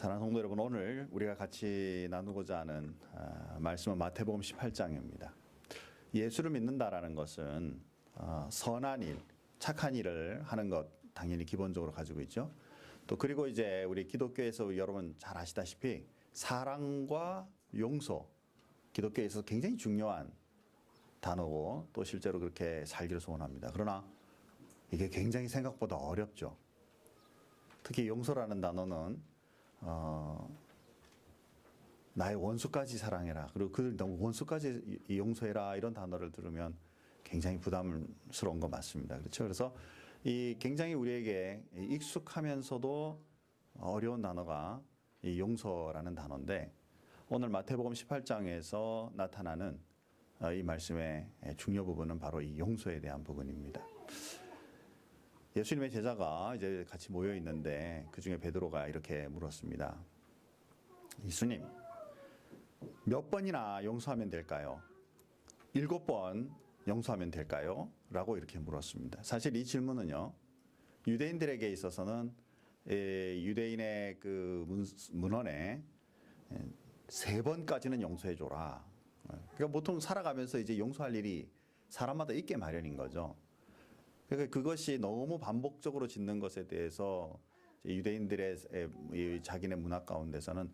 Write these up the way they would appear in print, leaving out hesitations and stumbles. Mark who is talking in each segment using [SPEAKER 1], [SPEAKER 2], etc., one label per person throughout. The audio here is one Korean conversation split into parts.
[SPEAKER 1] 사랑하는 성도 여러분, 오늘 우리가 같이 나누고자 하는 말씀은 마태복음 18장입니다. 예수를 믿는다라는 것은 선한 일, 착한 일을 하는 것 당연히 기본적으로 가지고 있죠. 또 그리고 이제 우리 기독교에서 여러분 잘 아시다시피 사랑과 용서, 기독교에 있어서 굉장히 중요한 단어고 또 실제로 그렇게 살기를 소원합니다. 그러나 이게 굉장히 생각보다 어렵죠. 특히 용서라는 단어는 나의 원수까지 사랑해라. 그리고 그 원수까지 용서해라. 이런 단어를 들으면 굉장히 부담스러운 거 맞습니다. 그렇죠. 그래서 이 굉장히 우리에게 익숙하면서도 어려운 단어가 이 용서라는 단어인데 오늘 마태복음 18장에서 나타나는 이 말씀의 중요 부분은 바로 이 용서에 대한 부분입니다. 예수님의 제자가 이제 같이 모여 있는데 그 중에 베드로가 이렇게 물었습니다. 예수님, 몇 번이나 용서하면 될까요? 7번 용서하면 될까요? 라고 이렇게 물었습니다. 사실 이 질문은요, 유대인들에게 있어서는 유대인의 그 문헌에 3번까지는 용서해줘라. 그러니까 보통 살아가면서 이제 용서할 일이 사람마다 있게 마련인 거죠. 그러니까 그것이 너무 반복적으로 짓는 것에 대해서 유대인들의 자기네 문화 가운데서는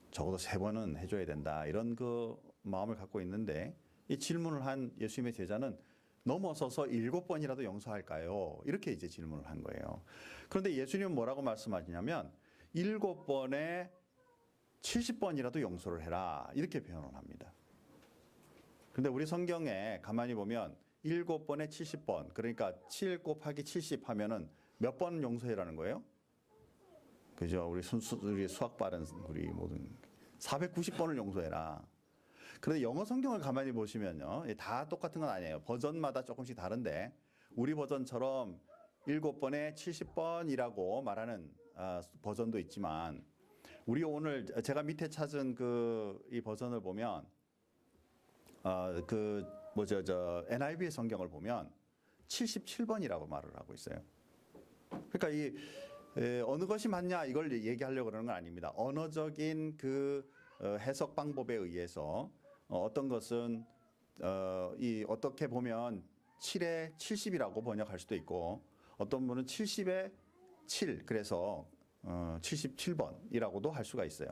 [SPEAKER 1] 적어도 3번은 해줘야 된다. 이런 그 마음을 갖고 있는데 이 질문을 한 예수님의 제자는 넘어서서 7번이라도 용서할까요? 이렇게 이제 질문을 한 거예요. 그런데 예수님은 뭐라고 말씀하시냐면 7번에 70번이라도 용서를 해라. 이렇게 표현을 합니다. 그런데 우리 성경에 가만히 보면 7번에 70번, 그러니까 7 곱하기 70 하면은 몇 번 용서해라는 거예요? 그죠? 우리 수학 빠른 우리 모든 490번을 용서해라. 그런데 영어 성경을 가만히 보시면요, 다 똑같은 건 아니에요. 버전마다 조금씩 다른데 우리 버전처럼 7번에 70번이라고 말하는 버전도 있지만 우리 오늘 제가 밑에 찾은 이 버전을 보면 NIV의 성경을 보면 77번이라고 말을 하고 있어요. 그러니까 어느 것이 맞냐 이걸 얘기하려고 그러는 건 아닙니다. 언어적인 그 해석 방법에 의해서 어떤 것은 어떻게 보면 7에 70이라고 번역할 수도 있고 어떤 분은 70에 7 그래서 77번이라고도 할 수가 있어요.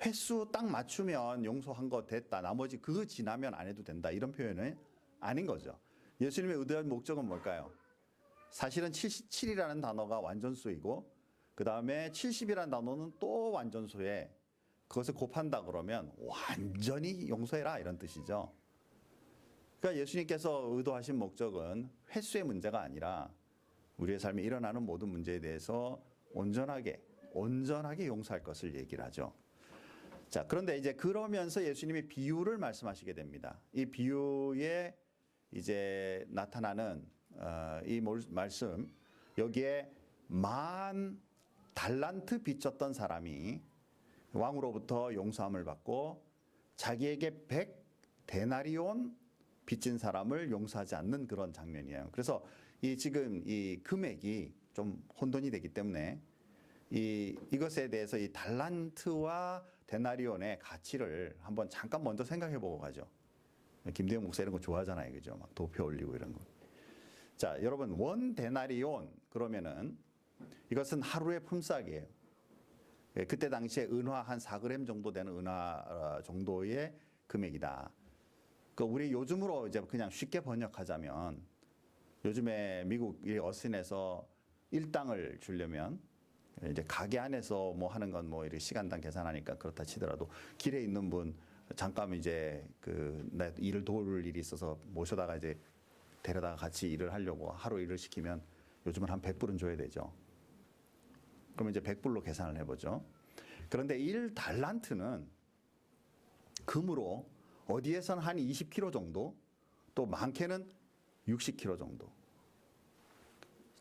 [SPEAKER 1] 횟수 딱 맞추면 용서한 거 됐다. 나머지 그거 지나면 안 해도 된다. 이런 표현은 아닌 거죠. 예수님의 의도한 목적은 뭘까요? 사실은 77이라는 단어가 완전수이고 그 다음에 70이라는 단어는 또 완전수에 그것을 곱한다 그러면 완전히 용서해라 이런 뜻이죠. 그러니까 예수님께서 의도하신 목적은 횟수의 문제가 아니라 우리의 삶에 일어나는 모든 문제에 대해서 온전하게 용서할 것을 얘기를 하죠. 자, 그런데 이제 그러면서 예수님이 비유를 말씀하시게 됩니다. 이 비유에 이제 나타나는 이 말씀, 여기에 10,000 달란트 빚졌던 사람이 왕으로부터 용서함을 받고 자기에게 100 데나리온 빚진 사람을 용서하지 않는 그런 장면이에요. 그래서 지금 이 금액이 좀 혼돈이 되기 때문에 이것에 대해서 이 달란트와 데나리온의 가치를 한번 잠깐 먼저 생각해 보고 가죠. 김대영 목사 이런 거 좋아하잖아요. 그죠? 막 도표 올리고 이런 거. 자, 여러분, 1 데나리온 그러면은 이것은 하루의 품삯이에요. 그때 당시에 은화 한 4g 정도 되는 은화 정도의 금액이다. 우리 요즘으로 이제 그냥 쉽게 번역하자면 요즘에 미국 어신에서 일당을 주려면 이제 가게 안에서 뭐 하는 건 뭐 이렇게 시간당 계산하니까 그렇다 치더라도 길에 있는 분 잠깐 이제 나 일을 도울 일이 있어서 모셔다가 이제 데려다가 같이 일을 하려고 하루 일을 시키면 요즘은 한 100불은 줘야 되죠. 그러면 이제 100불로 계산을 해보죠. 그런데 1달란트는 금으로 어디에선 한 20kg 정도 또 많게는 60kg 정도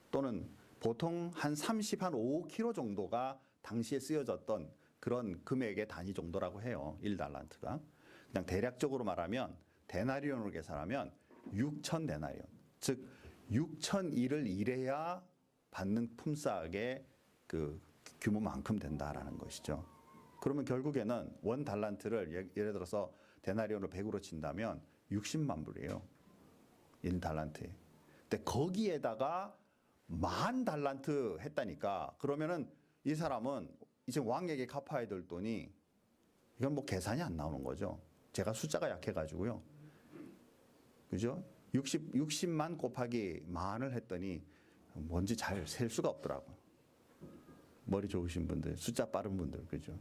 [SPEAKER 1] 또는 보통 한 5kg 정도가 당시에 쓰여졌던 그런 금액의 단위 정도라고 해요. 1달란트가. 그냥 대략적으로 말하면 데나리온으로 계산하면 6,000 데나리온. 즉 6,000일을 일해야 받는 품삯의 규모만큼 된다라는 것이죠. 그러면 결국에는 원 달란트를 예를 들어서 데나리온을 100으로 친다면 60만 불이에요. 1달란트에. 근데 거기에다가 10,000달란트 했다니까 그러면은 이 사람은 이제 왕에게 갚아야 될 돈이 이건 뭐 계산이 안 나오는 거죠. 제가 숫자가 약해가지고요. 그죠? 60만 곱하기 만을 했더니 뭔지 잘 셀 수가 없더라고요. 머리 좋으신 분들, 숫자 빠른 분들, 그죠?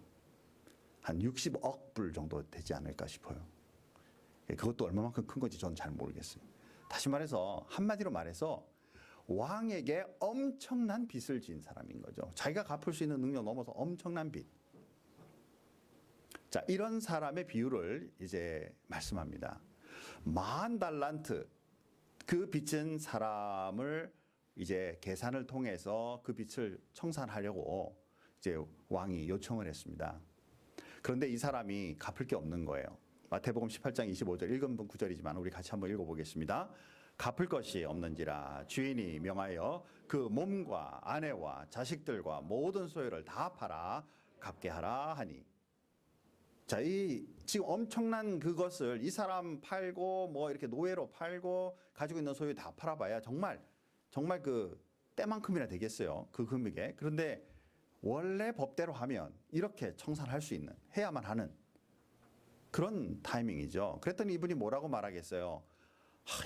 [SPEAKER 1] 한 60억 불 정도 되지 않을까 싶어요. 그것도 얼마만큼 큰 건지 저는 잘 모르겠어요. 다시 말해서, 한마디로 말해서 왕에게 엄청난 빚을 진 사람인 거죠. 자기가 갚을 수 있는 능력 넘어서 엄청난 빚. 자, 이런 사람의 비율을 이제 말씀합니다. 10,000달란트, 그 빚진 사람을 이제 계산을 통해서 그 빚을 청산하려고 이제 왕이 요청을 했습니다. 그런데 이 사람이 갚을 게 없는 거예요. 마태복음 18장 25절 읽은 구절이지만 우리 같이 한번 읽어보겠습니다. 갚을 것이 없는지라 주인이 명하여 그 몸과 아내와 자식들과 모든 소유를 다 팔아 갚게 하라 하니. 자, 이 지금 엄청난 그것을 이 사람 팔고 뭐 이렇게 노예로 팔고 가지고 있는 소유 다 팔아봐야 정말 그 때만큼이나 되겠어요. 그 금액에. 그런데 원래 법대로 하면 이렇게 청산할 수 있는, 해야만 하는 그런 타이밍이죠. 그랬더니 이분이 뭐라고 말하겠어요.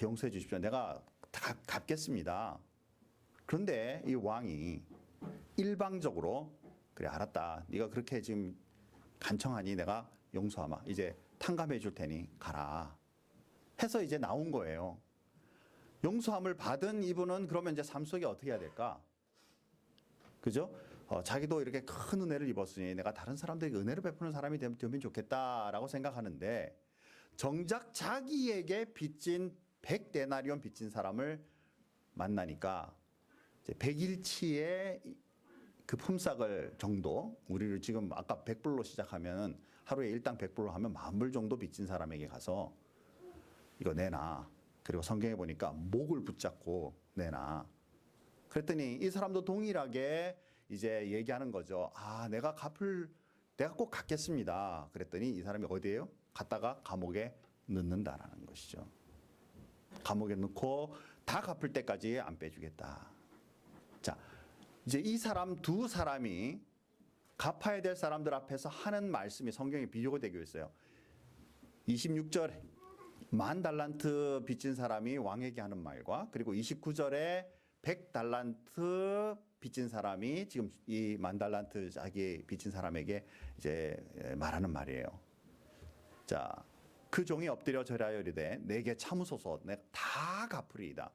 [SPEAKER 1] 용서해 주십시오. 내가 다 갚겠습니다. 그런데 이 왕이 일방적으로 그래 알았다. 네가 그렇게 지금 간청하니 내가 용서하마. 이제 탕감해 줄 테니 가라. 해서 이제 나온 거예요. 용서함을 받은 이분은 그러면 이제 삶 속에 어떻게 해야 될까? 그죠? 자기도 이렇게 큰 은혜를 입었으니 내가 다른 사람들에게 은혜를 베푸는 사람이 되면 좋겠다라고 생각하는데 정작 자기에게 빚진 100데나리온 빚진 사람을 만나니까 이제 100일치의 그 품삯을 정도, 우리를 지금 아까 100불로 시작하면 하루에 일당 100불로 하면 10,000불 정도 빚진 사람에게 가서 이거 내놔. 그리고 성경에 보니까 목을 붙잡고 내놔. 그랬더니 이 사람도 동일하게 이제 얘기하는 거죠. 내가 꼭 갚겠습니다. 그랬더니 이 사람이 어디에요? 갔다가 감옥에 넣는다라는 것이죠. 감옥에 넣고 다 갚을 때까지 안 빼주겠다. 자, 이제 이 사람 두 사람이 갚아야 될 사람들 앞에서 하는 말씀이 성경에 비교가 되고 있어요. 26절에 10,000달란트 빚진 사람이 왕에게 하는 말과 그리고 29절에 100달란트 빚진 사람이 지금 이 10,000달란트 자기 빚진 사람에게 이제 말하는 말이에요. 자, 그 종이 엎드려 절하여 이르되 내게 참으소서 내가 다 갚으리이다.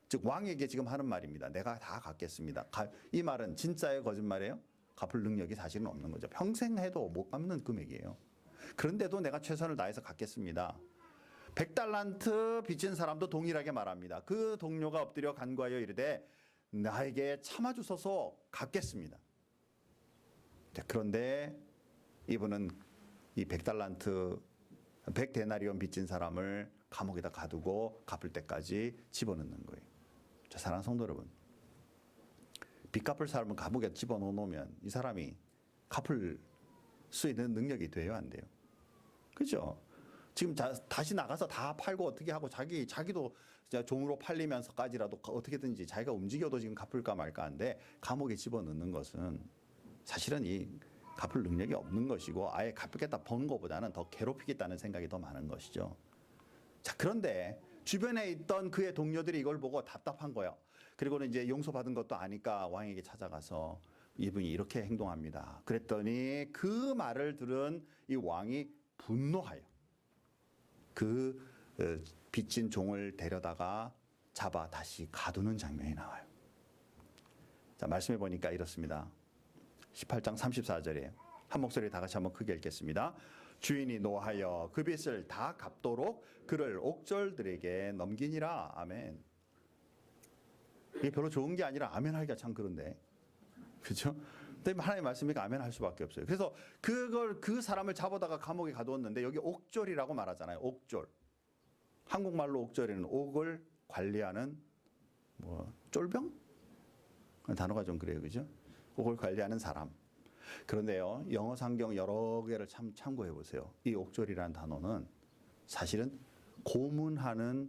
[SPEAKER 1] 즉 왕에게 지금 하는 말입니다. 내가 다 갚겠습니다. 이 말은 진짜예요, 거짓말이에요? 갚을 능력이 사실은 없는 거죠. 평생 해도 못 갚는 금액이에요. 그런데도 내가 최선을 다해서 갚겠습니다. 100달란트 빚진 사람도 동일하게 말합니다. 그 동료가 엎드려 간구하여 이르되 나에게 참아주소서 갚겠습니다. 그런데 이분은 이 100달란트 100데나리온 빚진 사람을 감옥에다 가두고 갚을 때까지 집어넣는 거예요. 자, 사랑하는 성도 여러분, 빚 갚을 사람은 감옥에 집어넣으면 이 사람이 갚을 수 있는 능력이 돼요, 안 돼요? 그죠? 지금 다시 나가서 다 팔고 어떻게 하고 자기도 종으로 팔리면서까지라도 어떻게든지 자기가 움직여도 지금 갚을까 말까 한데 감옥에 집어넣는 것은 사실은 이 갚을 능력이 없는 것이고 아예 갚겠다 번 것보다는 더 괴롭히겠다는 생각이 더 많은 것이죠. 자, 그런데 주변에 있던 그의 동료들이 이걸 보고 답답한 거예요. 그리고는 이제 용서받은 것도 아니까 왕에게 찾아가서 이분이 이렇게 행동합니다. 그랬더니 그 말을 들은 이 왕이 분노하여 그 빚진 종을 데려다가 잡아 다시 가두는 장면이 나와요. 자, 말씀해 보니까 이렇습니다. 18장 34절에 한 목소리 다 같이 한번 크게 읽겠습니다. 주인이 노하여 그 빚을 다 갚도록 그를 옥졸들에게 넘기니라. 아멘. 이게 별로 좋은 게 아니라 아멘 하기가 참 그런데, 그렇죠? 근데 하나님의 말씀이니까 아멘 할 수밖에 없어요. 그래서 그 사람을 잡아다가 감옥에 가두었는데 여기 옥졸이라고 말하잖아요. 옥졸. 한국말로 옥졸이는 옥을 관리하는 쫄병? 단어가 좀 그래요, 그죠? 옥을 관리하는 사람. 그런데요, 영어 성경 여러 개를 참고해 보세요. 이 옥졸이라는 단어는 사실은 고문할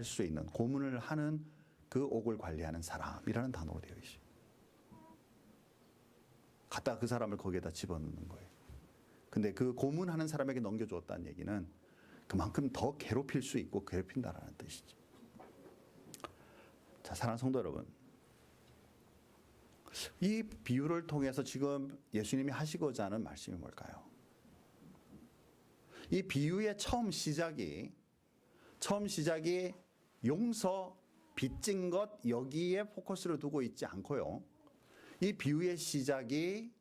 [SPEAKER 1] 수 있는, 고문을 하는 그 옥을 관리하는 사람이라는 단어로 되어 있어요. 갖다가 그 사람을 거기에다 집어넣는 거예요. 근데 그 고문하는 사람에게 넘겨주었다는 얘기는 그만큼 더 괴롭힐 수 있고 괴롭힌다라는 뜻이죠. 자, 사랑하는 성도 여러분, 이 비유를 통해서 지금 예수님이 하시고자 하는 말씀이 뭘까요? 이 비유의 처음 시작이 용서, 빚진 것 여기에 포커스를 두고 있지 않고요. 이 비유의 시작이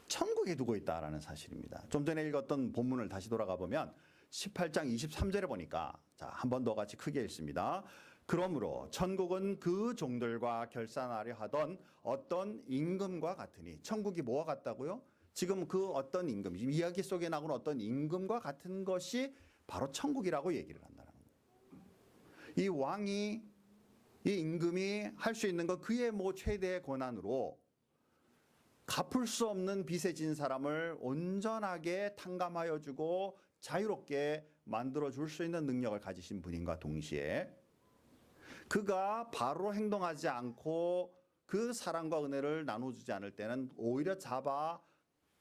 [SPEAKER 1] 천국에 두고 있다라는 사실입니다. 좀 전에 읽었던 본문을 다시 돌아가 보면 18장 23절에 보니까, 자, 한 번 더 같이 크게 읽습니다. 그러므로 천국은 그 종들과 결산하려 하던 어떤 임금과 같으니, 천국이 뭐와 같다고요? 지금 그 어떤 임금, 이야기 속에 나오는 어떤 임금과 같은 것이 바로 천국이라고 얘기를 한다는 거예요. 이 왕이, 이 임금이 할 수 있는 건 그의 뭐 최대의 권한으로 갚을 수 없는 빚에 진 사람을 온전하게 탕감하여 주고 자유롭게 만들어 줄 수 있는 능력을 가지신 분인가 동시에, 그가 바로 행동하지 않고 그 사랑과 은혜를 나눠주지 않을 때는 오히려 잡아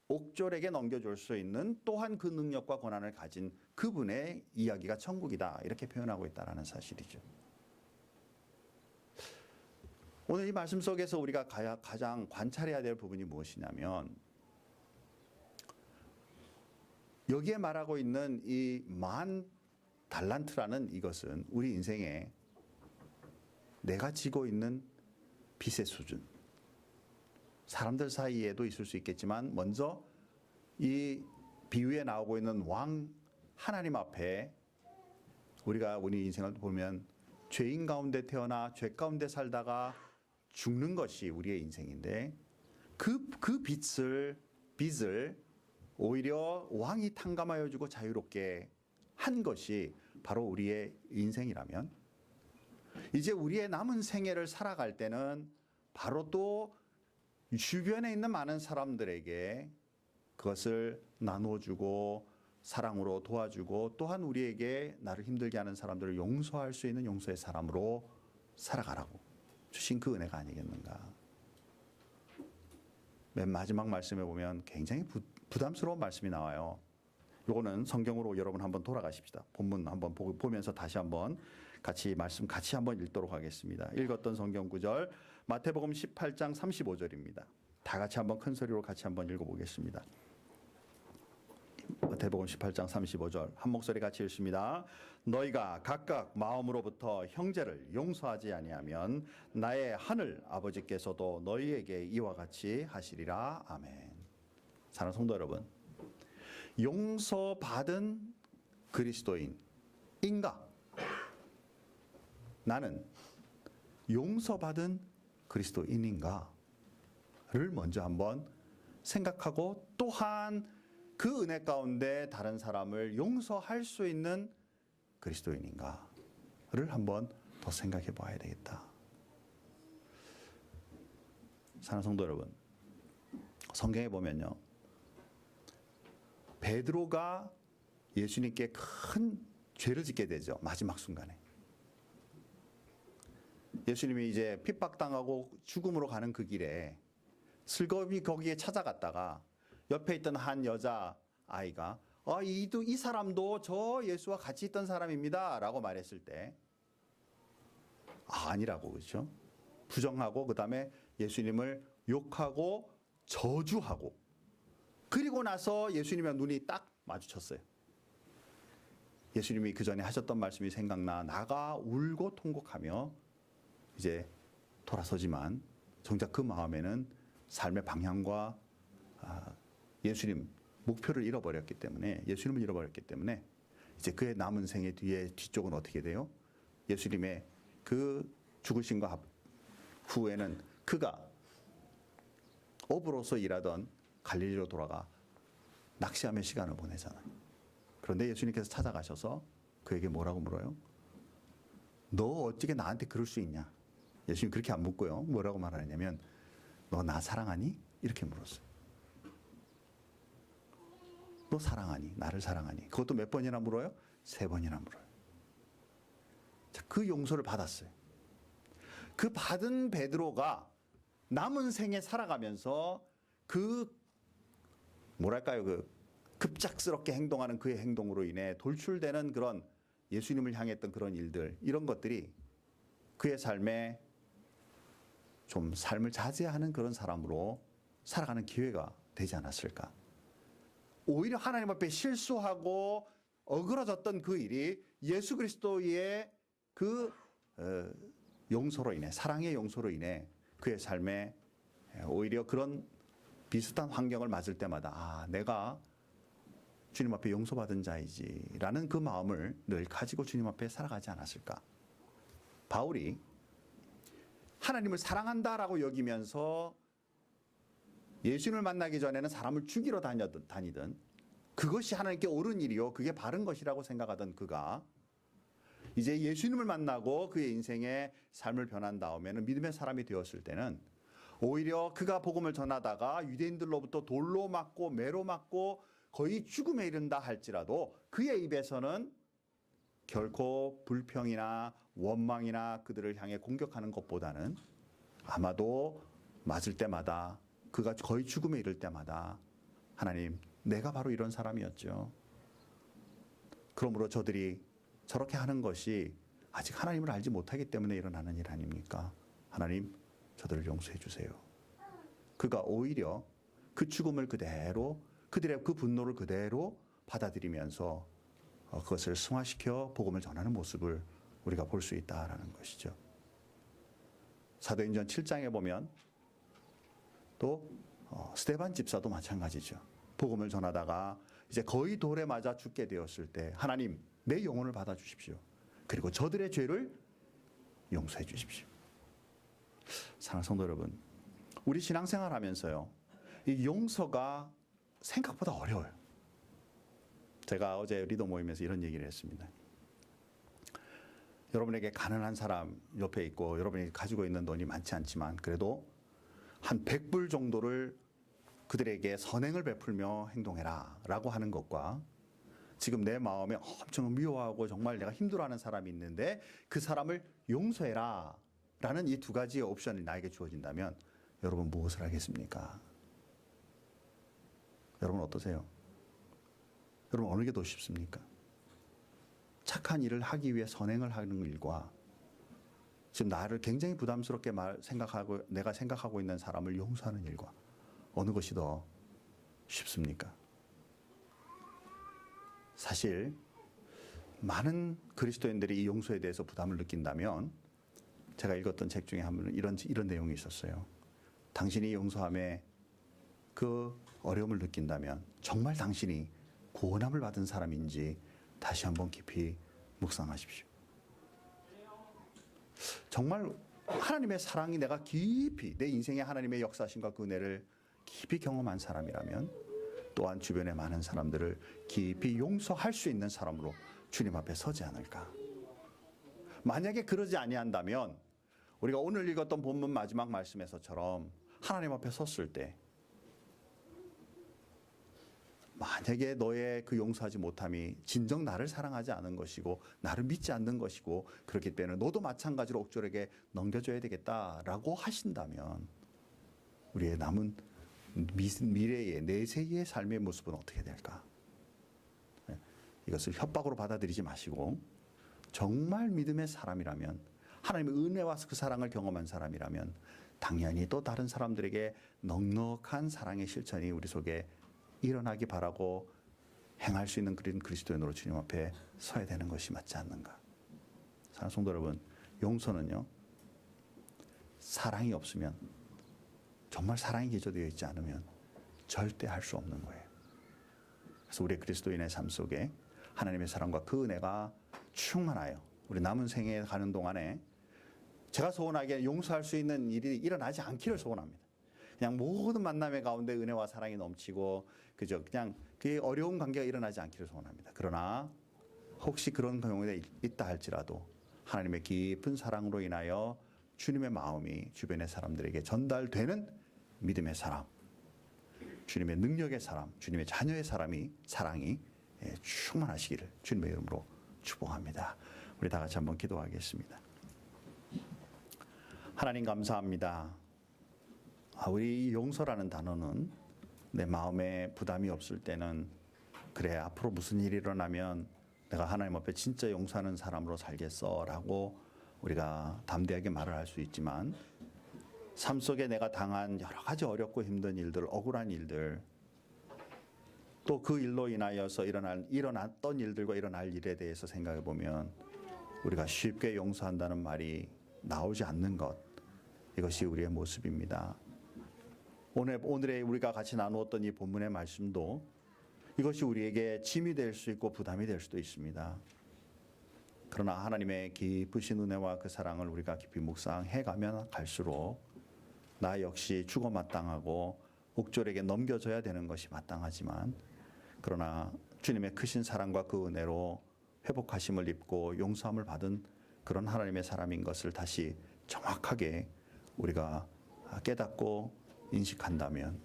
[SPEAKER 1] 옥졸에게 넘겨줄 수 있는 또한 그 능력과 권한을 가진 그분의 이야기가 천국이다, 이렇게 표현하고 있다는 사실이죠. 오늘 이 말씀 속에서 우리가 가장 관찰해야 될 부분이 무엇이냐면, 여기에 말하고 있는 이 10,000달란트라는 이것은 우리 인생에 내가 지고 있는 빚의 수준, 사람들 사이에도 있을 수 있겠지만 먼저 이 비유에 나오고 있는 왕 하나님 앞에 우리가 우리 인생을 보면 죄인 가운데 태어나 죄 가운데 살다가 죽는 것이 우리의 인생인데, 그 빚을 오히려 왕이 탕감하여 주고 자유롭게 한 것이 바로 우리의 인생이라면, 이제 우리의 남은 생애를 살아갈 때는 바로 또 주변에 있는 많은 사람들에게 그것을 나눠주고 사랑으로 도와주고, 또한 우리에게 나를 힘들게 하는 사람들을 용서할 수 있는 용서의 사람으로 살아가라고 주신 그 은혜가 아니겠는가. 맨 마지막 말씀에 보면 굉장히 부담스러운 말씀이 나와요. 요거는 성경으로 여러분 한번 돌아가십시다. 본문 한번 보면서 다시 한번 말씀 같이 한번 읽도록 하겠습니다. 읽었던 성경 구절 마태복음 18장 35절입니다. 다 같이 한번 큰 소리로 같이 한번 읽어보겠습니다. 마태복음 18장 35절 한 목소리 같이 읽습니다. 너희가 각각 마음으로부터 형제를 용서하지 아니하면 나의 하늘 아버지께서도 너희에게 이와 같이 하시리라. 아멘. 사랑하는 성도 여러분, 용서받은 그리스도인인가? 나는 용서받은 그리스도인인가를 먼저 한번 생각하고, 또한 그 은혜 가운데 다른 사람을 용서할 수 있는 그리스도인인가를 한번 더 생각해 봐야 되겠다. 사랑하는 성도 여러분, 성경에 보면요, 베드로가 예수님께 큰 죄를 짓게 되죠. 마지막 순간에 예수님이 이제 핍박당하고 죽음으로 가는 그 길에 슬그머니 거기에 찾아갔다가 옆에 있던 한 여자 아이가 이 사람도 저 예수와 같이 있던 사람입니다 라고 말했을 때 아니라고, 그렇죠? 부정하고 그 다음에 예수님을 욕하고 저주하고, 그리고 나서 예수님의 눈이 딱 마주쳤어요. 예수님이 그 전에 하셨던 말씀이 생각나 나가 울고 통곡하며 이제 돌아서지만, 정작 그 마음에는 삶의 방향과 예수님 목표를 잃어버렸기 때문에, 예수님을 잃어버렸기 때문에 이제 그의 남은 생의 뒤쪽은 어떻게 돼요? 예수님의 그 죽으심과 후에는 그가 어부로서 일하던 갈릴리로 돌아가 낚시하며 시간을 보내잖아요. 그런데 예수님께서 찾아가셔서 그에게 뭐라고 물어요? 너 어떻게 나한테 그럴 수 있냐? 예수님 그렇게 안 묻고요. 뭐라고 말하냐면 너 나 사랑하니? 이렇게 물었어요. 너 사랑하니? 나를 사랑하니? 그것도 몇 번이나 물어요? 3번이나 물어요. 자, 그 용서를 받았어요. 그 받은 베드로가 남은 생에 살아가면서 그 뭐랄까요, 그 급작스럽게 행동하는 그의 행동으로 인해 돌출되는 그런 예수님을 향했던 그런 일들, 이런 것들이 그의 삶에 좀 삶을 자제하는 그런 사람으로 살아가는 기회가 되지 않았을까. 오히려 하나님 앞에 실수하고 어그러졌던 그 일이 예수 그리스도의 그 용서로 인해, 사랑의 용서로 인해 그의 삶에 오히려 그런 비슷한 환경을 맞을 때마다 아, 내가 주님 앞에 용서받은 자이지라는 그 마음을 늘 가지고 주님 앞에 살아가지 않았을까. 바울이 하나님을 사랑한다라고 여기면서 예수님을 만나기 전에는 사람을 죽이러 다니던 그것이 하나님께 옳은 일이요, 그게 바른 것이라고 생각하던 그가 이제 예수님을 만나고 그의 인생의 삶을 변한 다음에는 믿음의 사람이 되었을 때는 오히려 그가 복음을 전하다가 유대인들로부터 돌로 맞고 매로 맞고 거의 죽음에 이른다 할지라도 그의 입에서는 결코 불평이나 원망이나 그들을 향해 공격하는 것보다는 아마도 맞을 때마다, 그가 거의 죽음에 이를 때마다 하나님, 내가 바로 이런 사람이었죠. 그러므로 저들이 저렇게 하는 것이 아직 하나님을 알지 못하기 때문에 일어나는 일 아닙니까? 하나님, 저들을 용서해 주세요. 그가 오히려 그 죽음을 그대로, 그들의 그 분노를 그대로 받아들이면서 그것을 승화시켜 복음을 전하는 모습을 우리가 볼 수 있다라는 것이죠. 사도행전 7장에 보면 또 스데반 집사도 마찬가지죠. 복음을 전하다가 이제 거의 돌에 맞아 죽게 되었을 때 하나님, 내 영혼을 받아주십시오. 그리고 저들의 죄를 용서해 주십시오. 사랑하는 성도 여러분, 우리 신앙생활 하면서요, 이 용서가 생각보다 어려워요. 제가 어제 리더 모임에서 이런 얘기를 했습니다. 여러분에게 가난한 사람 옆에 있고 여러분이 가지고 있는 돈이 많지 않지만 그래도 한 100불 정도를 그들에게 선행을 베풀며 행동해라 라고 하는 것과 지금 내 마음에 엄청 미워하고 정말 내가 힘들어하는 사람이 있는데 그 사람을 용서해라 라는 이 두 가지의 옵션이 나에게 주어진다면 여러분 무엇을 하겠습니까? 여러분 어떠세요? 여러분 어느 게 더 쉽습니까? 착한 일을 하기 위해 선행을 하는 일과 지금 나를 굉장히 부담스럽게 내가 생각하고 있는 사람을 용서하는 일과 어느 것이 더 쉽습니까? 사실 많은 그리스도인들이 이 용서에 대해서 부담을 느낀다면 제가 읽었던 책 중에 한 번은 이런 내용이 있었어요. 당신이 용서함에 그 어려움을 느낀다면 정말 당신이 구원함을 받은 사람인지 다시 한번 깊이 묵상하십시오. 정말 하나님의 사랑이 내가 깊이 내 인생에 하나님의 역사심과 그 은혜를 깊이 경험한 사람이라면 또한 주변의 많은 사람들을 깊이 용서할 수 있는 사람으로 주님 앞에 서지 않을까. 만약에 그러지 아니한다면 우리가 오늘 읽었던 본문 마지막 말씀에서처럼 하나님 앞에 섰을 때 만약에 너의 그 용서하지 못함이 진정 나를 사랑하지 않은 것이고 나를 믿지 않는 것이고 그렇기 때문에 너도 마찬가지로 옥졸에게 넘겨줘야 되겠다라고 하신다면 우리의 남은 미래의 내세의 삶의 모습은 어떻게 될까? 이것을 협박으로 받아들이지 마시고 정말 믿음의 사람이라면 하나님의 은혜와 그 사랑을 경험한 사람이라면 당연히 또 다른 사람들에게 넉넉한 사랑의 실천이 우리 속에 일어나기 바라고 행할 수 있는 그런 그리스도인으로 주님 앞에 서야 되는 것이 맞지 않는가. 사랑하는 성도 여러분, 용서는요, 사랑이 없으면, 정말 사랑이 기저되어 있지 않으면 절대 할 수 없는 거예요. 그래서 우리 그리스도인의 삶 속에 하나님의 사랑과 그 은혜가 충만하여 우리 남은 생에 가는 동안에 제가 소원하기에 용서할 수 있는 일이 일어나지 않기를 소원합니다. 그냥 모든 만남의 가운데 은혜와 사랑이 넘치고 그냥 그 어려운 관계가 일어나지 않기를 소원합니다. 그러나 혹시 그런 경우에 있다 할지라도 하나님의 깊은 사랑으로 인하여 주님의 마음이 주변의 사람들에게 전달되는 믿음의 사람, 주님의 능력의 사람, 주님의 자녀의 사랑이 충만하시기를 주님의 이름으로 축복합니다. 우리 다 같이 한번 기도하겠습니다. 하나님 감사합니다. 우리 용서라는 단어는 내 마음에 부담이 없을 때는 그래 앞으로 무슨 일이 일어나면 내가 하나님 앞에 진짜 용서하는 사람으로 살겠어라고 우리가 담대하게 말을 할 수 있지만 삶 속에 내가 당한 여러 가지 어렵고 힘든 일들, 억울한 일들, 또 그 일로 인하여서 일어났던 일들과 일어날 일에 대해서 생각해 보면 우리가 쉽게 용서한다는 말이 나오지 않는 것, 이것이 우리의 모습입니다. 오늘의 우리가 같이 나누었던 이 본문의 말씀도 이것이 우리에게 짐이 될 수 있고 부담이 될 수도 있습니다. 그러나 하나님의 깊으신 은혜와 그 사랑을 우리가 깊이 묵상해 가면 갈수록 나 역시 죽어 마땅하고 옥졸에게 넘겨져야 되는 것이 마땅하지만, 그러나 주님의 크신 사랑과 그 은혜로 회복하심을 입고 용서함을 받은 그런 하나님의 사람인 것을 다시 정확하게 우리가 깨닫고 인식한다면,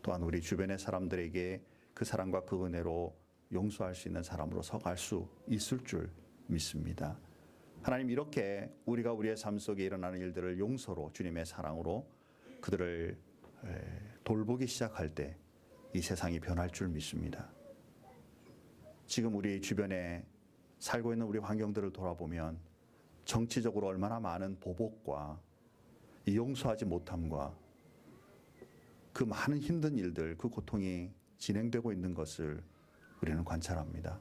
[SPEAKER 1] 또한 우리 주변의 사람들에게 그 사랑과 그 은혜로 용서할 수 있는 사람으로 서갈 수 있을 줄 믿습니다. 하나님, 이렇게 우리가 우리의 삶 속에 일어나는 일들을 용서로, 주님의 사랑으로 그들을 돌보기 시작할 때 이 세상이 변할 줄 믿습니다. 지금 우리 주변에 살고 있는 우리 환경들을 돌아보면 정치적으로 얼마나 많은 보복과 이 용서하지 못함과 그 많은 힘든 일들, 그 고통이 진행되고 있는 것을 우리는 관찰합니다.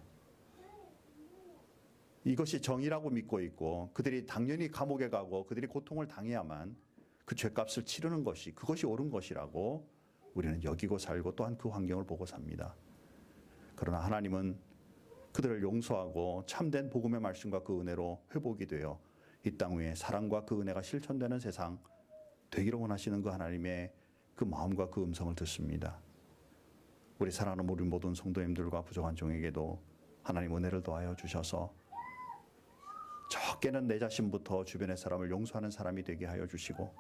[SPEAKER 1] 이것이 정의라고 믿고 있고 그들이 당연히 감옥에 가고 그들이 고통을 당해야만 그 죄값을 치르는 것이, 그것이 옳은 것이라고 우리는 여기고 살고 또한 그 환경을 보고 삽니다. 그러나 하나님은 그들을 용서하고 참된 복음의 말씀과 그 은혜로 회복이 되어 이 땅 위에 사랑과 그 은혜가 실천되는 세상 되기를 원하시는 그 하나님의 그 마음과 그 음성을 듣습니다. 우리 사랑하는 우리 모든 성도님들과 부족한 종에게도 하나님 은혜를 더하여 주셔서 적게는 내 자신부터 주변의 사람을 용서하는 사람이 되게 하여 주시고,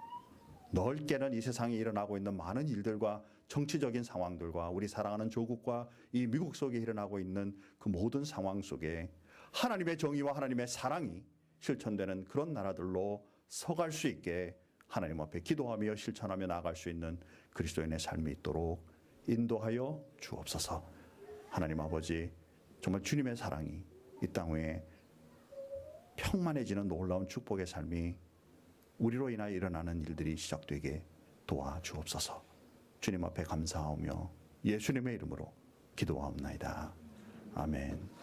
[SPEAKER 1] 넓게는 이 세상에 일어나고 있는 많은 일들과 정치적인 상황들과 우리 사랑하는 조국과 이 미국 속에 일어나고 있는 그 모든 상황 속에 하나님의 정의와 하나님의 사랑이 실천되는 그런 나라들로 서갈 수 있게 하나님 앞에 기도하며 실천하며 나아갈 수 있는 그리스도인의 삶이 있도록 인도하여 주옵소서. 하나님 아버지, 정말 주님의 사랑이 이 땅 위에 평만해지는 놀라운 축복의 삶이 우리로 인하여 일어나는 일들이 시작되게 도와주옵소서. 주님 앞에 감사하며 예수님의 이름으로 기도하옵나이다. 아멘.